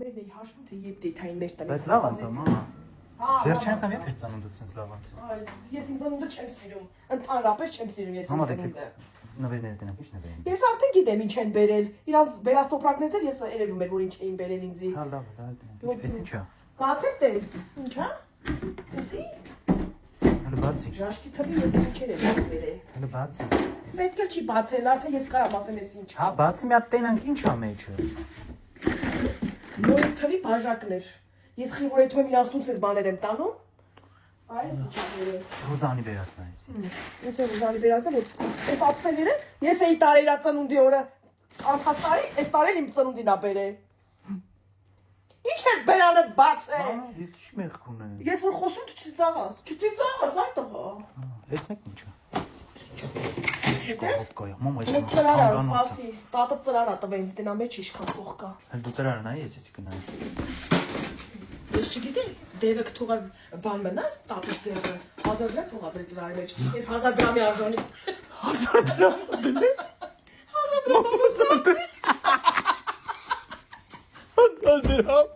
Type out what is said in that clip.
ամերն էի հաշվում, թե երբ դեյթային մեր տնից։ Բայց լավ անցա, մամա։ Վերջին անգամ երբ էր ծնունդդ ցենց լավ անցա։ Ես իմ ծնունդը չեմ սիրում, ընդհանրապես չեմ սիրում ես իմ ծնունդը։ Նվերները դենակ ի՞նչ նվեր են։ Ես արդեն գիտեմ ինչ են բերել։ Իրանց բերած տոպրակներից էլ ես երևում էր որ ինչ էին բերել ինձի։ Հա լավ, դա դենակ։ Էս ի՞նչ է։ Բացեք տես։ Ինչ է։ Էսի։ Հələ բացի։ Ժաշկի թվի ես ինչեր եմ բերել։ Հələ բացի։ Պետք է չի բացել, արդեն ես կարամ ասեմ ես ինչ։ Հա բացի մի հատ տենանք ի՞նչ է մեջը։ Նոր թվի բաժակներ։ Ես խիվորեթում եմ իրանց դուրս ես բաներ եմ տանում։ Այս ինչ է բերել։ Ռուզանի վերածն է էսի։ Ես եմ ուզանի վերածնեմ, որ այս ապսելերը ես էի տարել իրա ծնունդի օրը անցած տարի, այս տարին իմ ծնունդին ա բերել։ Ինչ ես բերանդ բաց է։ Ես ի՞նչ մեղք ունեմ։ Ես որ խոսում դու չծիծաղաս, չծիծաղաս այ տղա։ Էս մեկ ինչ է։ Շկոլոտ կայա, մամա էս ծրարա սպասի, տատը ծրարա տվե ինձ դենա մեջ ինչքան փող կա։ Հələ դու ծրարը նայ ես էսի կնայ։ Ես չգիտեմ, դևը կթողա բան մնա, տատու ձեռը 1000 դրամ փող ադրի ծրարի մեջ։ Ես 1000 դրամի արժանի 1000 դրամ դնե։ 1000 դրամ։ 1000 դրամ։